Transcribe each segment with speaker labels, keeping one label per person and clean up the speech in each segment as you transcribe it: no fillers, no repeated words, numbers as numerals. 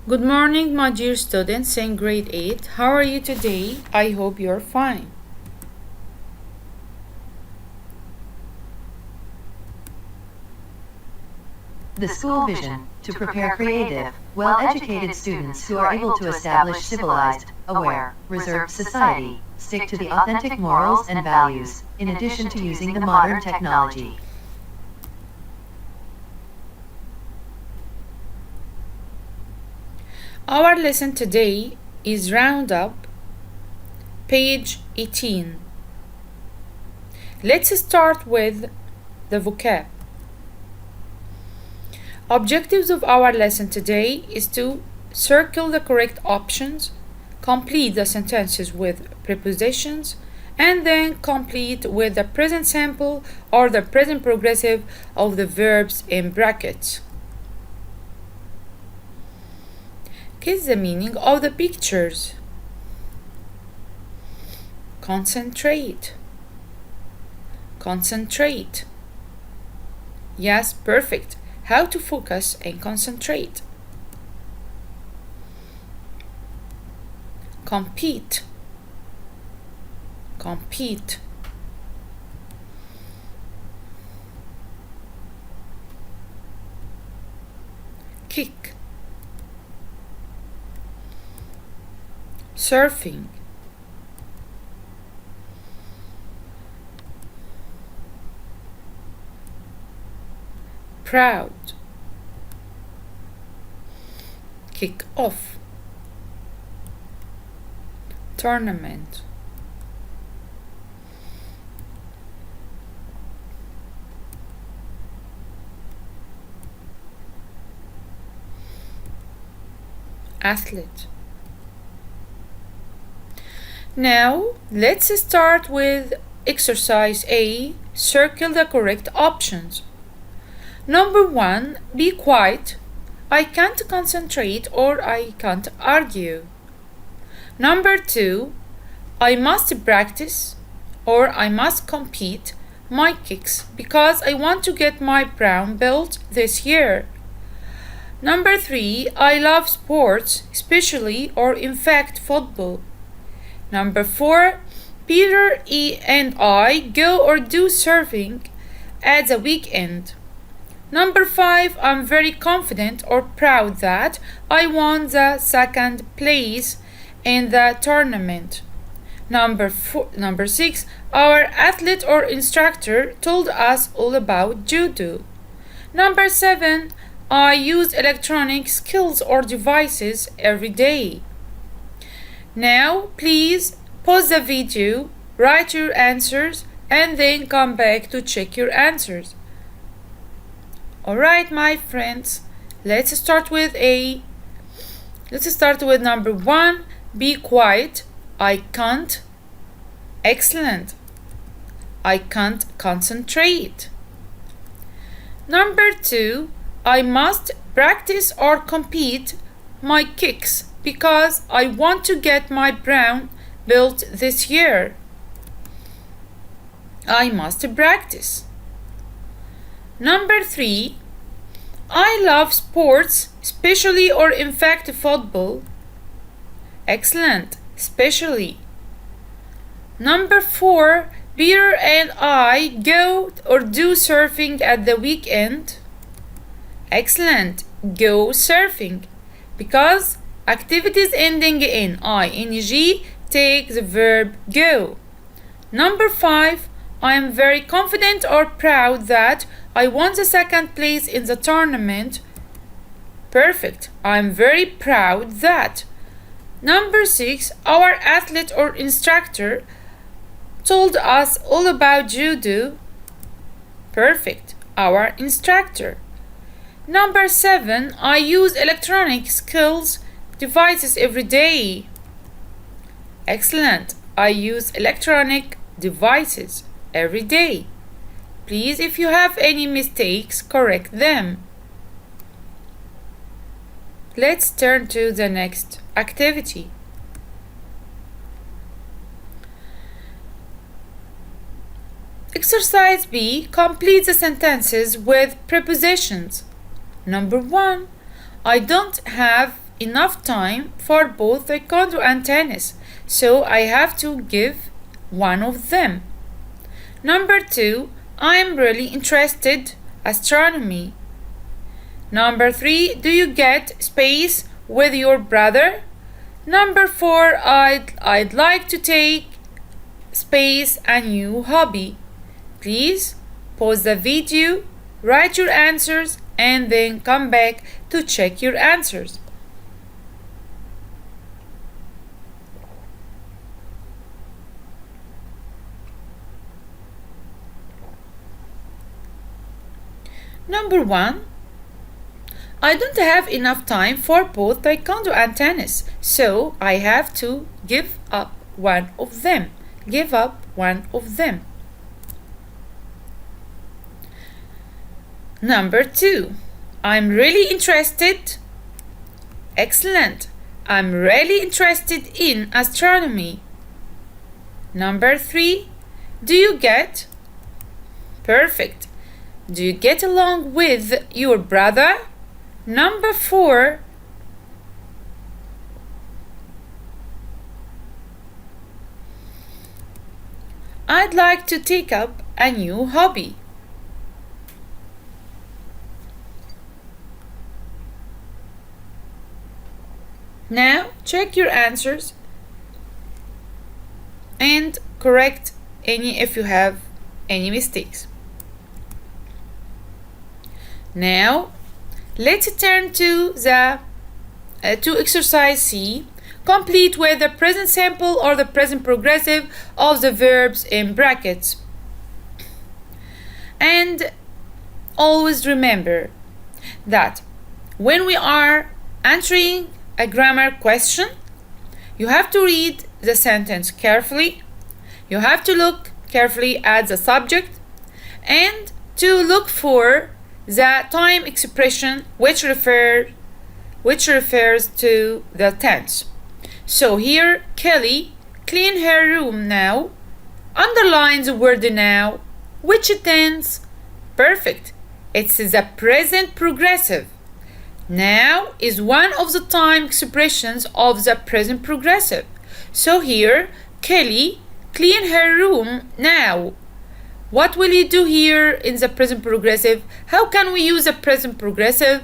Speaker 1: Good morning, my dear students in grade 8. How are you today? I hope you're fine.
Speaker 2: The school vision, to prepare creative, well-educated students who are able to establish civilized, aware, reserved society, stick to the authentic morals and values, in addition to using the modern technology.
Speaker 1: Our lesson today is Roundup, page 18. Let's start with the vocab. Objectives of our lesson today is to circle the correct options, complete the sentences with prepositions, and then complete with the present simple or the present progressive of the verbs in brackets. Guess the meaning of the pictures. Concentrate. Concentrate. Yes, perfect. How to focus and concentrate. Compete. Compete. Kick. Surfing. Proud. Kick off. Tournament. Athlete. Now, let's start with exercise A. Circle the correct options. Number 1, be quiet. I can't concentrate or I can't argue. Number 2, I must practice or I must compete my kicks because I want to get my brown belt this year. Number 3, I love sports, especially or in fact football. Number 4, Peter and I go or do surfing at the weekend. Number 5, I'm very confident or proud that I won the second place in the tournament. Number 6, our athlete or instructor told us all about judo. Number 7, I use electronic skills or devices every day. Now, please pause the video, write your answers, and then come back to check your answers. Alright, my friends, let's start with number 1. Be quiet. I can't. Excellent. I can't concentrate. Number 2. I must practice or compete my kicks because I want to get my brown belt this year. I must practice. Number 3, I love sports, especially or in fact football. Excellent, especially. Number 4, Peter and I go or do surfing at the weekend. Excellent, go surfing. Because activities ending in ing take the verb go. Number 5, I am very confident or proud that I won the second place in the tournament. Perfect. I am very proud that. Number 6, our athlete or instructor told us all about judo. Perfect. Our instructor. Number 7, I use electronic skills devices every day. Excellent. I use electronic devices every day. Please, if you have any mistakes, correct them. Let's turn to the next activity. Exercise B. Complete the sentences with prepositions. Number 1. I don't have enough time for both taekwondo and tennis, so I have to give one of them. Number 2, I'm really interested astronomy. Number 3, do you get space with your brother? Number 4, I'd like to take space a new hobby. Please pause the video, write your answers, and then come back to check your answers. Number 1, I don't have enough time for both taekwondo and tennis, so I have to give up one of them. Give up one of them. Number 2, I'm really interested. Excellent. I'm really interested in astronomy. Number 3, do you get? Perfect. Do you get along with your brother? Number 4, I'd like to take up a new hobby. Now check your answers and correct any if you have any mistakes. Now let's turn to the to exercise C. Complete with the present simple or the present progressive of the verbs in brackets. And always remember that when we are answering a grammar question, you have to read the sentence carefully. You have to look carefully at the subject and to look for the time expression which refers to the tense. So here, Kelly clean her room now. Underline the word now. Which tense? Perfect. It's the present progressive. Now is one of the time expressions of the present progressive. So here, Kelly clean her room now. What will you do here in the present progressive? How can we use the present progressive?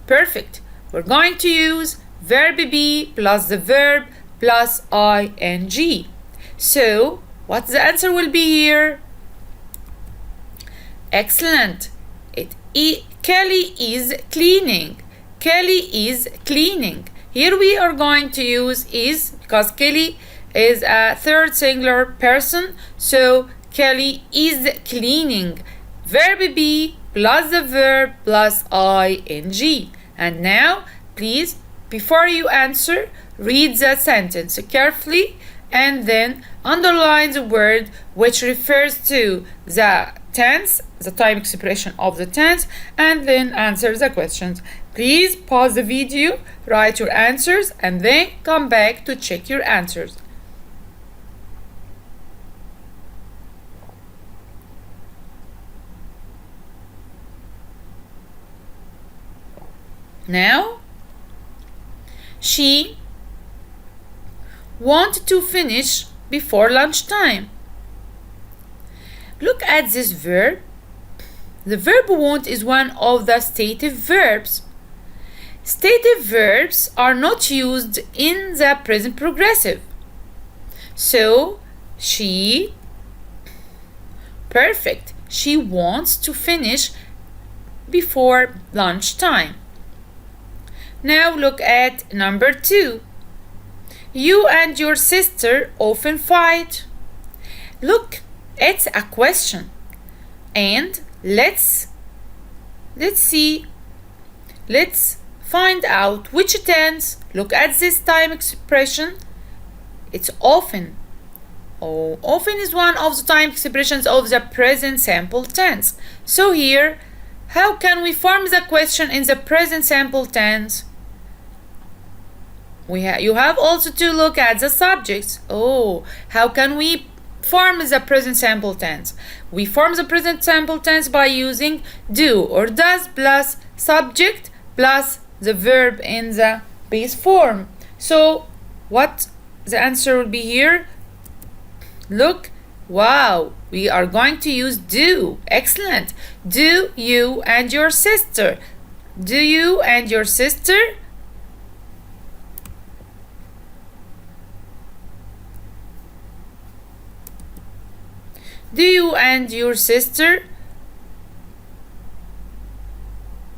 Speaker 1: Perfect. We're going to use verb be plus the verb plus ing. So, what the answer will be here? Excellent. Kelly is cleaning. Kelly is cleaning. Here we are going to use is because Kelly is a third singular person. So Kelly is cleaning. Verb be plus the verb plus ing. And now, please, before you answer, read the sentence carefully and then underline the word which refers to the tense, the time expression of the tense, and then answer the questions. Please pause the video, write your answers, and then come back to check your answers. Now, she wanted to finish before lunchtime. Look at this verb. The verb want is one of the stative verbs. Stative verbs are not used in the present progressive. So, she, perfect. She wants to finish before lunchtime. Now look at number 2. You and your sister often fight. Look, it's a question. And let's find out which tense. Look at this time expression. It's often. Oh, often is one of the time expressions of the present simple tense. So here, how can we form the question in the present simple tense? You have also to look at the subjects. Oh, how can we form the present simple tense? We form the present simple tense by using do or does plus subject plus the verb in the base form. So what the answer will be here? Look, wow, we are going to use do. Excellent. Do you and your sister. Do you and your sister? Do you and your sister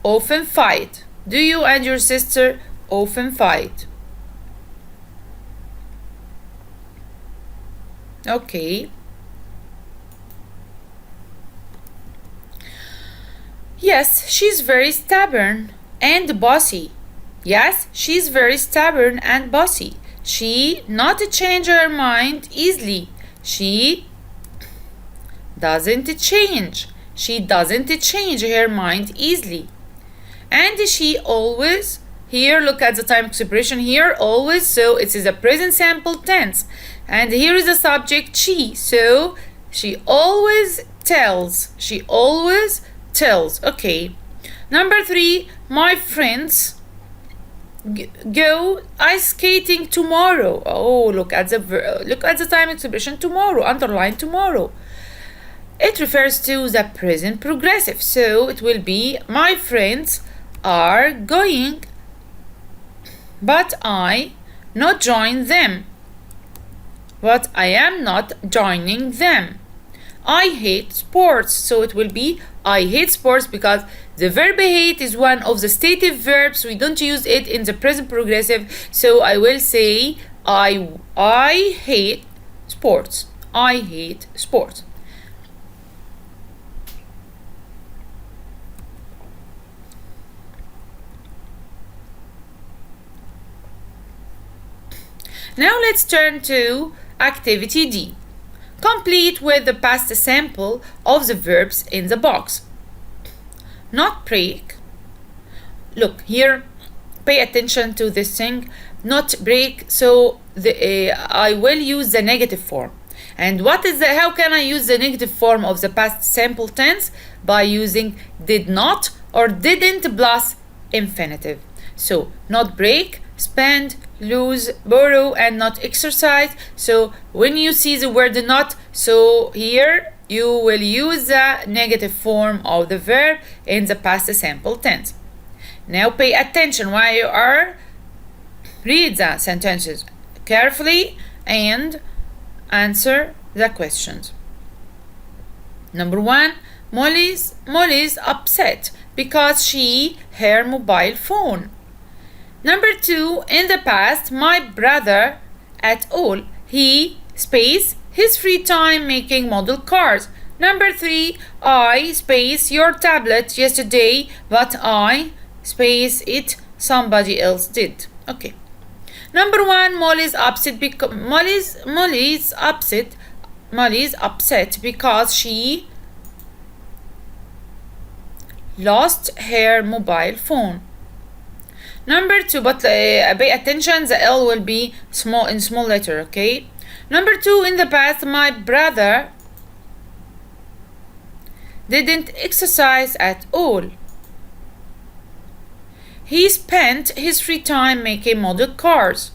Speaker 1: often fight? Do you and your sister often fight? Okay. Yes, she's very stubborn and bossy. Yes, she's very stubborn and bossy. She not change her mind easily. She doesn't change. She doesn't change her mind easily. And she always, here look at the time expression here, always, so it is a present simple tense. And here is the subject she, so she always tells. She always tells. Okay. Number 3, my friends go ice skating tomorrow. Oh, look at the time expression tomorrow. Underline tomorrow. It refers to the present progressive, so it will be my friends are going, but I not join them. But I am not joining them. I hate sports, so it will be I hate sports, because the verb hate is one of the stative verbs. We don't use it in the present progressive, so I will say I hate sports. I hate sports. Now let's turn to activity D. Complete with the past simple of the verbs in the box. Not break. Look here, pay attention to this thing. Not break, so I will use the negative form. And how can I use the negative form of the past simple tense? By using did not or didn't plus infinitive. So not break, spend, lose, borrow, and not exercise. So when you see the word not, so here you will use the negative form of the verb in the past simple tense. Now pay attention while you are read the sentences carefully and answer the questions. Number 1, Molly's upset because her mobile phone. Number 2, in the past, my brother at all. He space his free time making model cars. Number 3, I space your tablet yesterday, but I space it somebody else did. Okay. Number 1, Molly's upset because Molly's upset because she lost her mobile phone. Number 2, but pay attention, the L will be in small letter, okay? Number 2, in the past, my brother didn't exercise at all. He spent his free time making model cars.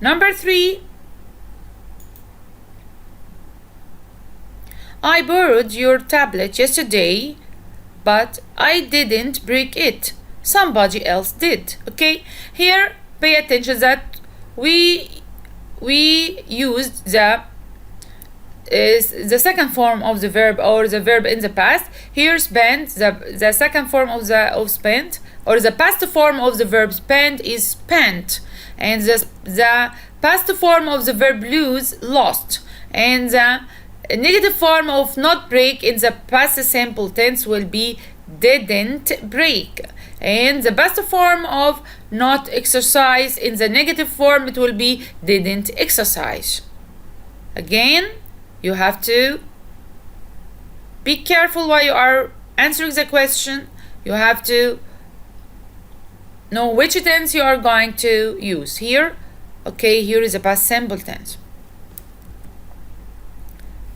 Speaker 1: Number 3, I borrowed your tablet yesterday, but I didn't break it. Somebody else did. Okay, here pay attention that we used the second form of the verb or the verb in the past. Here spent, the second form of spent, or the past form of the verb spend is spent, and the past form of the verb lose, lost, and the negative form of not break in the past simple tense will be didn't break. And the past form of not exercise, in the negative form it will be didn't exercise. Again, you have to be careful while you are answering the question. You have to know which tense you are going to use here. Okay, here is a past simple tense.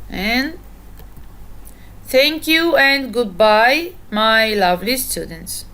Speaker 1: And thank you and goodbye, my lovely students.